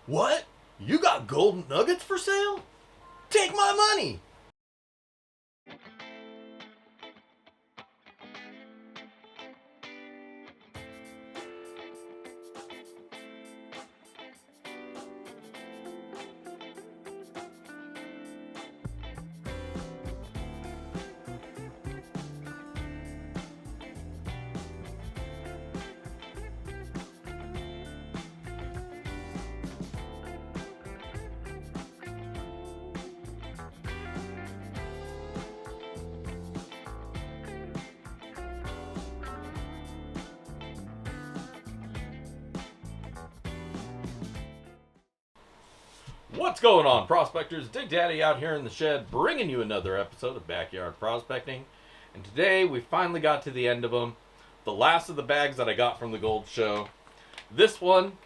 What? You got golden nuggets for sale? Take my money! What's going on, prospectors? Dig Daddy out here in the shed, bringing you another episode of Backyard Prospecting. And today we finally got to the end of them. The last of the bags that I got from the Gold Show. This one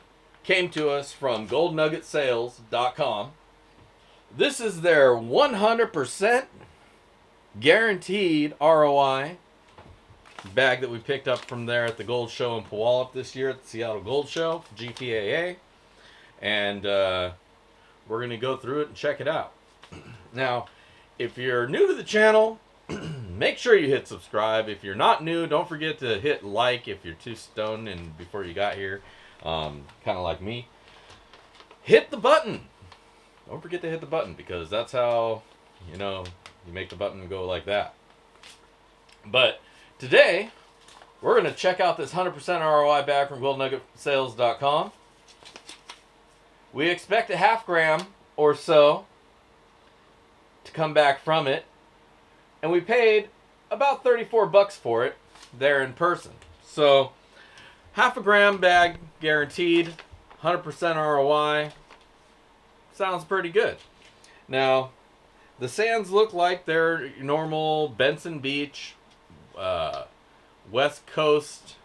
came to us from Goldnuggetsales.com. This is their 100% guaranteed ROI bag that we picked up from there at the Gold Show in Puyallup this year at the Seattle Gold Show, GPAA. And we're going to go through it and check it out. Now, if you're new to the channel, make sure you hit subscribe. If you're not new, don't forget to hit like if you're too stoned and before you got here, kind of like me. Hit the button. Don't forget to hit the button because that's how, you make the button go like that. But today, we're going to check out this 100% ROI bag from GoldNuggetSales.com. We expect a half gram or so to come back from it. And we paid about $34 for it there in person. So, half a gram bag guaranteed, 100% ROI. Sounds pretty good. Now, the sands look like they're normal Benson Beach, West Coast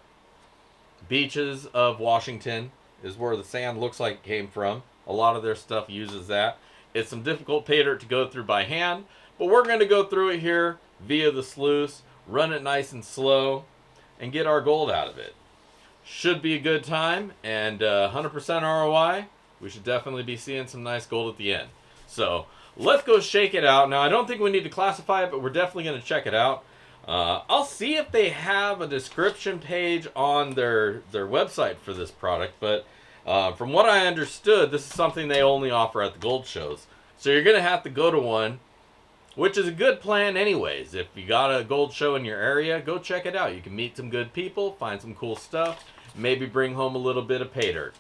beaches of Washington is where the sand looks like it came from. A lot of their stuff uses that. It's some difficult Paydirt to go through by hand, but we're going to go through it here via the sluice, run it nice and slow, and get our gold out of it. Should be a good time, and 100% ROI. We should definitely be seeing some nice gold at the end. So let's go shake it out. Now, I don't think we need to classify it, but we're definitely going to check it out. I'll see if they have a description page on their website for this product, but from what I understood, this is something they only offer at the gold shows. So you're going to have to go to one, which is a good plan anyways. If you got a gold show in your area, go check it out. You can meet some good people, find some cool stuff, maybe bring home a little bit of Paydirt.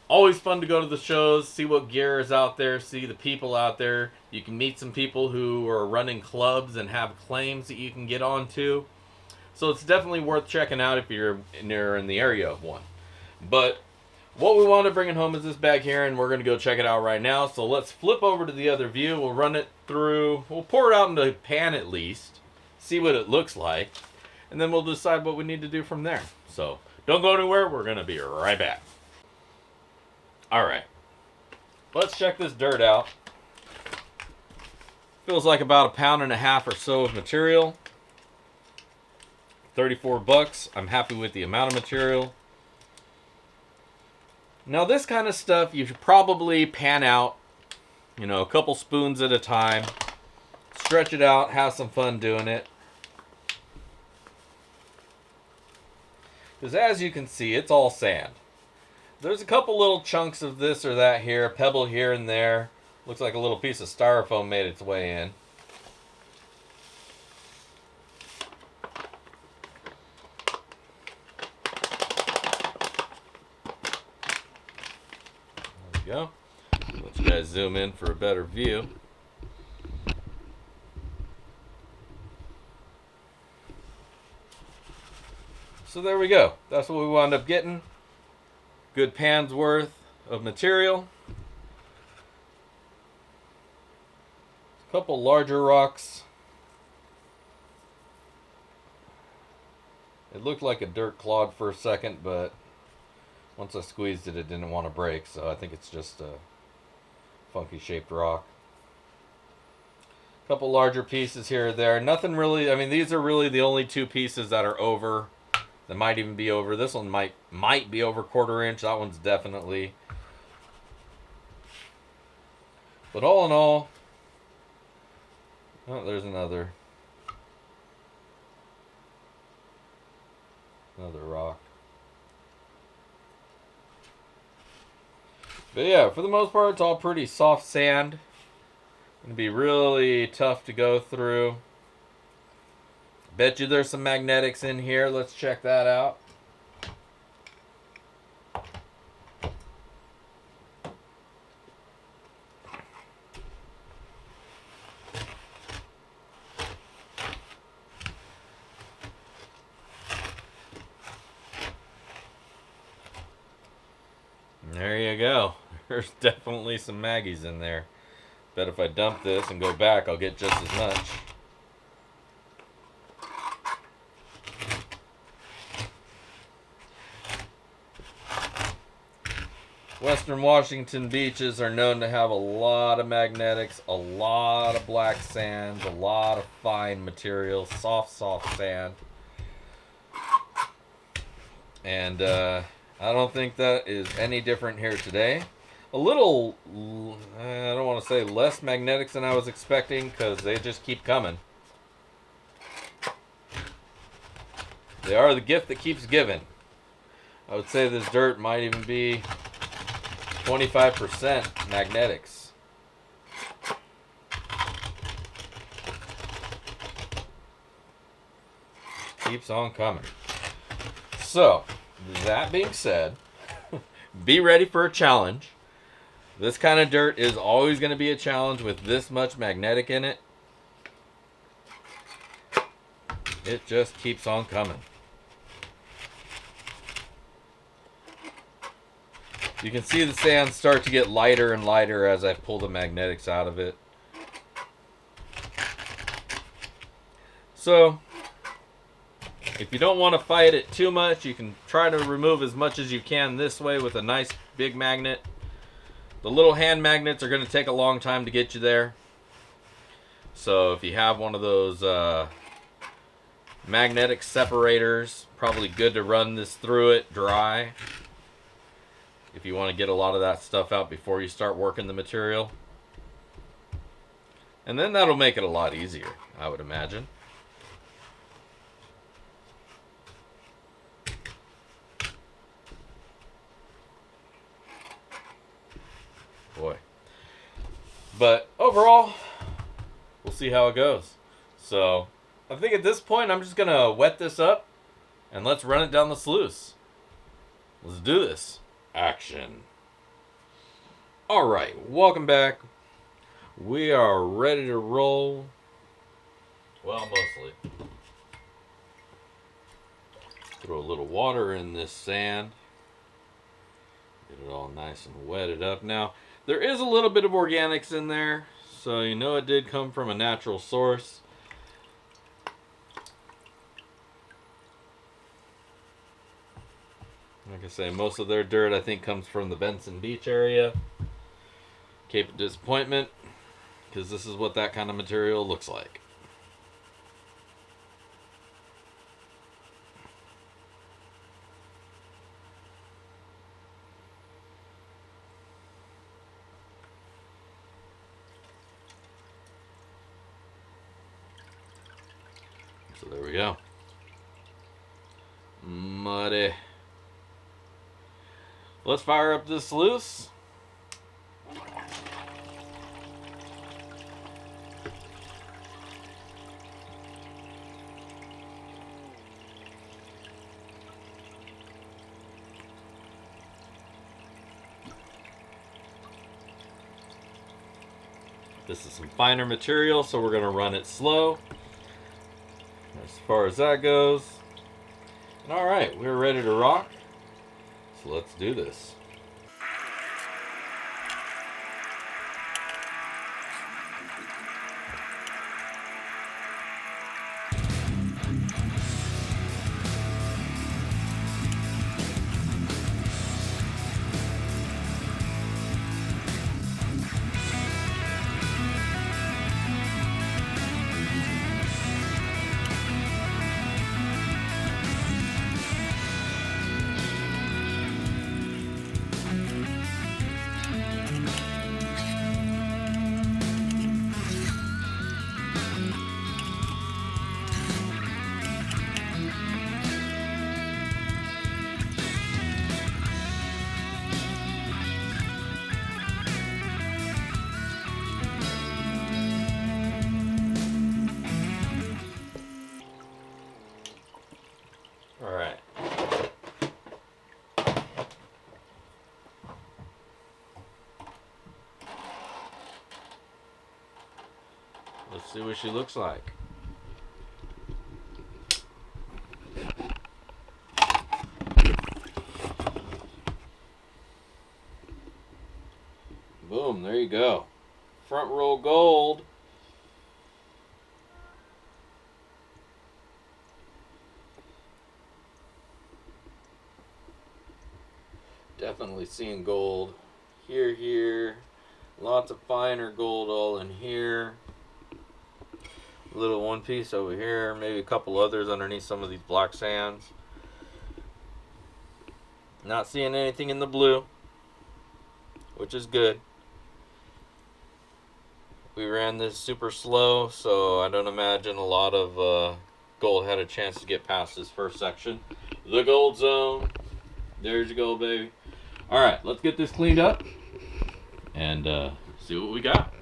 Always fun to go to the shows, see what gear is out there, see the people out there. You can meet some people who are running clubs and have claims that you can get onto. So it's definitely worth checking out if you're near in the area of one. But what we want to bring it home is this bag here, and we're going to go check it out right now. So let's flip over to the other view. We'll run it through. We'll pour it out into a pan at least, see what it looks like, and then we'll decide what we need to do from there. So don't go anywhere. We're going to be right back. All right, let's check this dirt out. Feels like about 1.5 pounds or so of material. $34. I'm happy with the amount of material. Now this kind of stuff you should probably pan out, a couple spoons at a time. Stretch it out, have some fun doing it. Because as you can see, it's all sand. There's a couple little chunks of this or that here, a pebble here and there. Looks like a little piece of styrofoam made its way in. There we go. Let you guys zoom in for a better view. So there we go. That's what we wound up getting. Good pan's worth of material. A couple larger rocks. It looked like a dirt clod for a second, but once I squeezed it, it didn't want to break, so I think it's just a funky shaped rock. A couple larger pieces here or there. Nothing really, these are really the only two pieces that are over That might even be over. This one might be over 1/4 inch. That one's definitely. But all in all, oh, there's another rock. But yeah, for the most part, it's all pretty soft sand. Gonna be really tough to go through. Bet you there's some magnetics in here. Let's check that out. There you go. There's definitely some maggies in there. Bet if I dump this and go back, I'll get just as much. Western Washington beaches are known to have a lot of magnetics, a lot of black sands, a lot of fine material, soft sand. And I don't think that is any different here today. A little, I don't want to say less magnetics than I was expecting, because they just keep coming. They are the gift that keeps giving. I would say this dirt might even be 25% magnetics. Keeps on coming. So, that being said, be ready for a challenge. This kind of dirt is always going to be a challenge with this much magnetic in it. It just keeps on coming. You can see the sand start to get lighter and lighter as I pull the magnetics out of it. So, if you don't want to fight it too much, you can try to remove as much as you can this way with a nice big magnet. The little hand magnets are going to take a long time to get you there. So if you have one of those magnetic separators, probably good to run this through it dry. If you want to get a lot of that stuff out before you start working the material. And then that'll make it a lot easier, I would imagine. Boy. But overall, we'll see how it goes. So, I think at this point, I'm just going to wet this up and let's run it down the sluice. Let's do this. Action. Alright, welcome back. We are ready to roll. Well, mostly. Throw a little water in this sand. Get it all nice and wetted up. Now, there is a little bit of organics in there, so you know it did come from a natural source. Like I say, most of their dirt I think comes from the Benson Beach area. Cape of Disappointment, because this is what that kind of material looks like. So there we go. Muddy. Let's fire up this sluice. This is some finer material, so we're going to run it slow as far as that goes. And all right, we're ready to rock. So let's do this. See what she looks like. Boom, there you go. Front roll gold. Definitely seeing gold here. Lots of finer gold all in here. Little one piece over here, maybe a couple others underneath some of these black sands. Not seeing anything in the blue, which is good. We ran this super slow, so I don't imagine a lot of gold had a chance to get past this first section. The gold zone. There's your gold, baby. Alright, let's get this cleaned up and see what we got.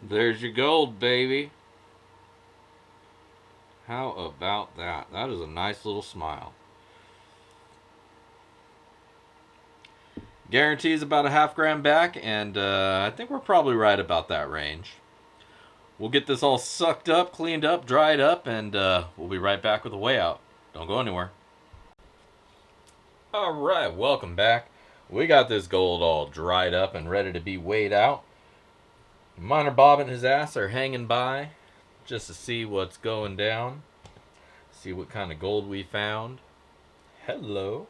There's your gold, baby. How about that? That is a nice little smile. Guarantees about a half gram back, and I think we're probably right about that range. We'll get this all sucked up, cleaned up, dried up, and we'll be right back with a weigh out. Don't go anywhere. Alright, welcome back. We got this gold all dried up and ready to be weighed out. Miner Bob and his ass are hanging by just to see what's going down. See what kind of gold we found. Hello.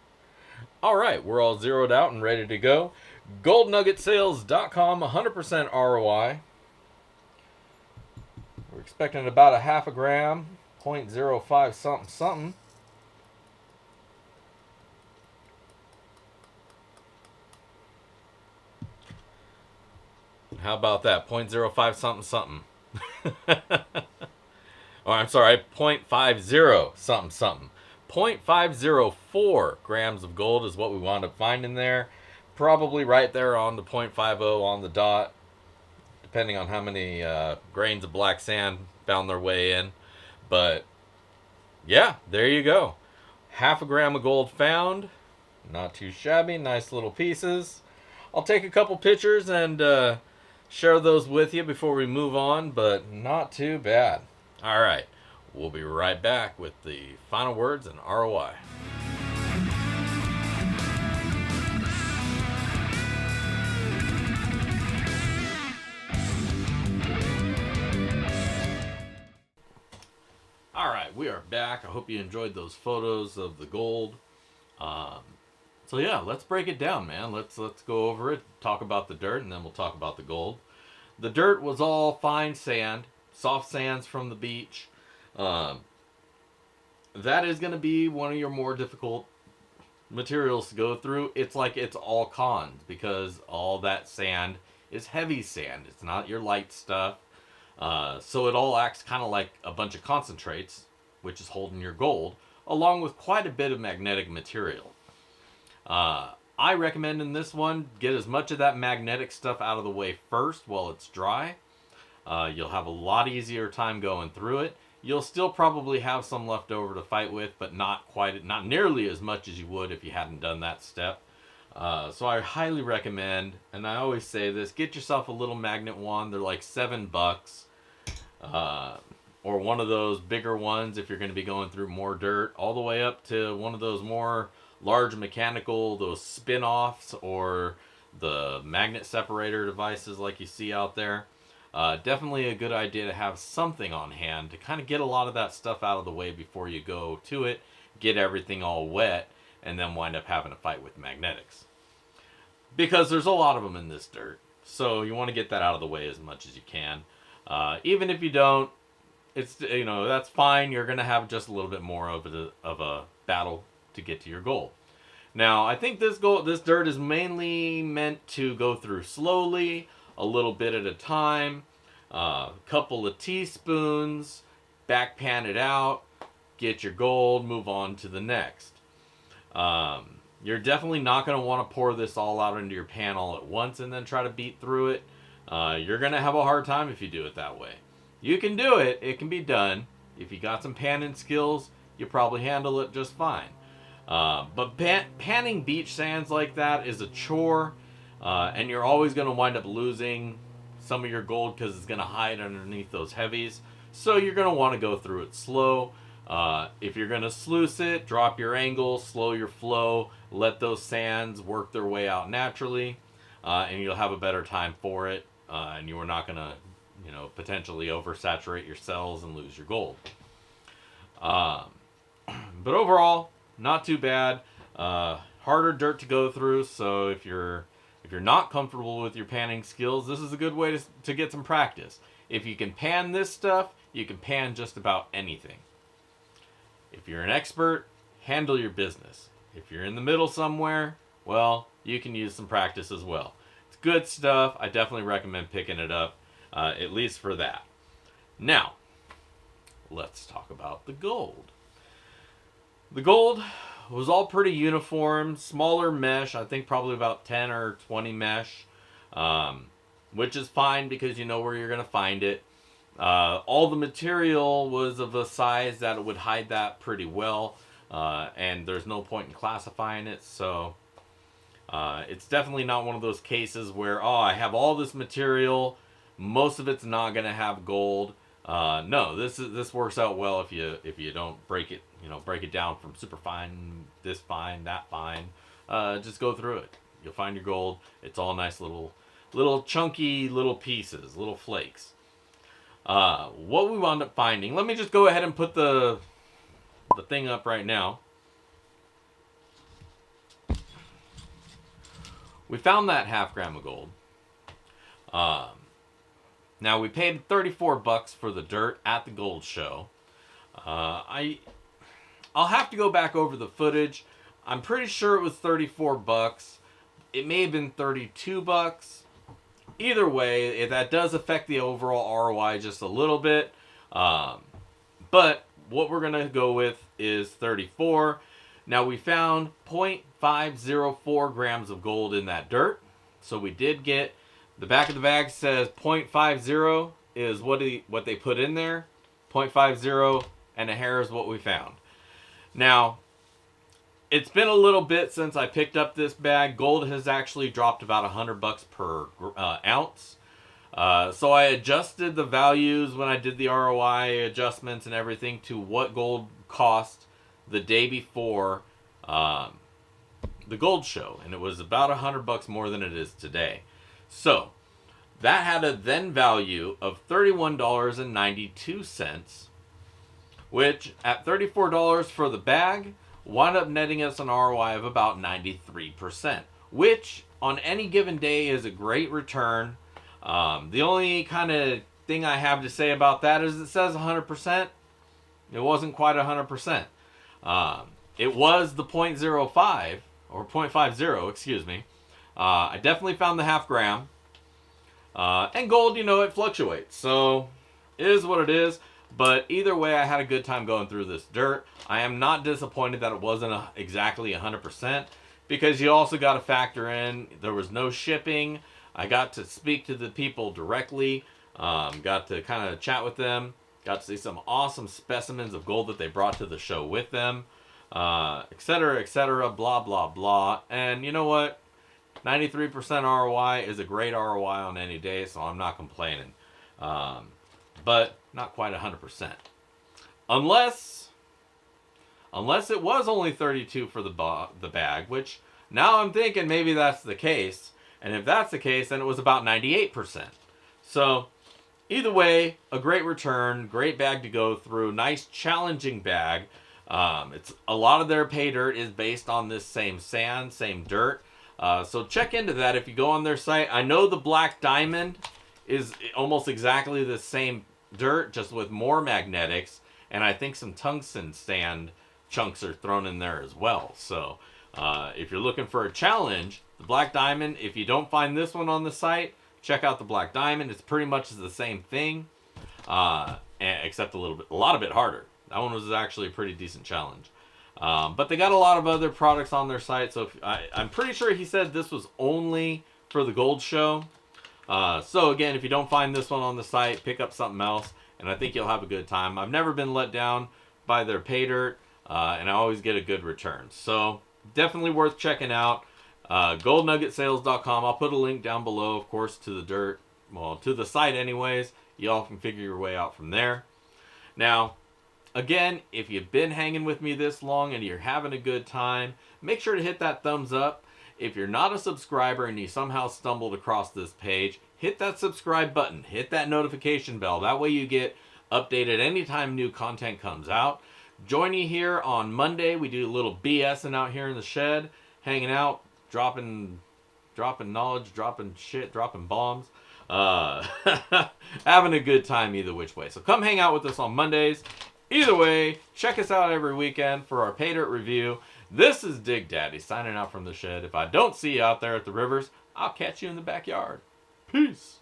Alright, we're all zeroed out and ready to go. Goldnuggetsales.com, 100% ROI. We're expecting about a half a gram, 0.05 something something. How about that? 0.05 something something. Oh, I'm sorry, 0.50 something something. 0.504 grams of gold is what we wound up finding there. Probably right there on the 0.50 on the dot, depending on how many grains of black sand found their way in. But yeah, there you go. Half a gram of gold found. Not too shabby. Nice little pieces. I'll take a couple pictures and share those with you before we move on, but not too bad. All right, we'll be right back with the final words and ROI. All right, we are back. I hope you enjoyed those photos of the gold. So yeah, let's break it down, man. Let's go over it, talk about the dirt, and then we'll talk about the gold. The dirt was all fine sand, soft sands from the beach. That is going to be one of your more difficult materials to go through. It's like it's all cons because all that sand is heavy sand. It's not your light stuff. So it all acts kind of like a bunch of concentrates, which is holding your gold, along with quite a bit of magnetic material. I recommend in this one, get as much of that magnetic stuff out of the way first while it's dry. You'll have a lot easier time going through it. you'll still probably have some left over to fight with, but not nearly as much as you would if you hadn't done that step. So I highly recommend, and I always say this, get yourself a little magnet wand. They're like $7. Or one of those bigger ones if you're going to be going through more dirt, all the way up to one of those more large mechanical, those spin-offs, or the magnet separator devices like you see out there. Definitely a good idea to have something on hand to kind of get a lot of that stuff out of the way before you go to it, get everything all wet, and then wind up having a fight with magnetics. Because there's a lot of them in this dirt, so you want to get that out of the way as much as you can. Even if you don't, it's, that's fine. You're going to have just a little bit more of a battle to get to your goal. Now, I think this dirt is mainly meant to go through slowly, a little bit at a time, a couple of teaspoons, back pan it out, get your gold, move on to the next. You're definitely not going to want to pour this all out into your pan all at once and then try to beat through it. You're going to have a hard time if you do it that way. You can do it. It can be done. If you got some panning skills, you probably handle it just fine. But panning beach sands like that is a chore, and you're always going to wind up losing some of your gold because it's going to hide underneath those heavies. So you're going to want to go through it slow. If you're going to sluice it, drop your angle, slow your flow, let those sands work their way out naturally, and you'll have a better time for it, and you are not going to potentially oversaturate your cells and lose your gold. But overall, not too bad. Harder dirt to go through, so if you're not comfortable with your panning skills, this is a good way to get some practice. If you can pan this stuff, you can pan just about anything. If you're an expert, handle your business. If you're in the middle somewhere, well, you can use some practice as well. It's good stuff. I definitely recommend picking it up, at least for that. Now, let's talk about the gold. The gold was all pretty uniform, smaller mesh, I think probably about 10 or 20 mesh, which is fine because you know where you're going to find it. All the material was of a size that it would hide that pretty well, and there's no point in classifying it, so it's definitely not one of those cases where, I have all this material, most of it's not going to have gold. No, this works out well if you don't break it, break it down from super fine, this fine, that fine. Just go through it. You'll find your gold. It's all nice little chunky little pieces, little flakes. What we wound up finding, let me just go ahead and put the thing up right now. We found that half gram of gold. Now we paid $34 for the dirt at the gold show. I'll have to go back over the footage. I'm pretty sure it was $34. It may have been $32. Either way, that does affect the overall ROI just a little bit. But what we're going to go with is 34. Now we found 0.504 grams of gold in that dirt. So we did get, the back of the bag says 0.50 is what they put in there. 0.50 and a hair is what we found. Now, it's been a little bit since I picked up this bag. Gold has actually dropped about $100 per ounce. So I adjusted the values when I did the ROI adjustments and everything to what gold cost the day before the gold show. And it was about $100 more than it is today. So that had a then value of $31.92, which at $34 for the bag wound up netting us an ROI of about 93%, which on any given day is a great return. The only kind of thing I have to say about that is it says 100%. It wasn't quite 100%. It was the 0.05 or 0.50, excuse me. I definitely found the half gram. And gold, it fluctuates. So it is what it is. But either way, I had a good time going through this dirt. I am not disappointed that it wasn't exactly 100%, because you also got to factor in there was no shipping. I got to speak to the people directly, got to kind of chat with them. Got to see some awesome specimens of gold that they brought to the show with them, etc., blah, blah, blah. And you know what? 93% ROI is a great ROI on any day, so I'm not complaining. But not quite 100%. Unless it was only 32 for the bag, which now I'm thinking maybe that's the case. And if that's the case, then it was about 98%. So either way, a great return, great bag to go through, nice challenging bag. It's a lot of their pay dirt is based on this same sand, same dirt. So check into that if you go on their site. I know the black diamond is almost exactly the same dirt, just with more magnetics, and I think some tungsten sand chunks are thrown in there as well. So if you're looking for a challenge, the black diamond, if you don't find this one on the site, check out the black diamond. It's pretty much the same thing, except a lot of bit harder. That one was actually a pretty decent challenge. But they got a lot of other products on their site, so I'm pretty sure he said this was only for the gold show. So again, if you don't find this one on the site, pick up something else, and I think you'll have a good time. I've never been let down by their pay dirt, and I always get a good return. So definitely worth checking out. Goldnuggetsales.com. I'll put a link down below, of course, to the dirt. Well, to the site anyways. Y'all can figure your way out from there. Now, again, if you've been hanging with me this long and you're having a good time, make sure to hit that thumbs up. If you're not a subscriber and you somehow stumbled across this page, hit that subscribe button. Hit that notification bell. That way you get updated anytime new content comes out. Join me here on Monday. We do a little BSing out here in the shed, hanging out, dropping knowledge, dropping shit, dropping bombs. Having a good time either which way. So come hang out with us on Mondays. Either way, check us out every weekend for our pay dirt review. This is Dig Daddy signing out from the shed. If I don't see you out there at the rivers, I'll catch you in the backyard. Peace.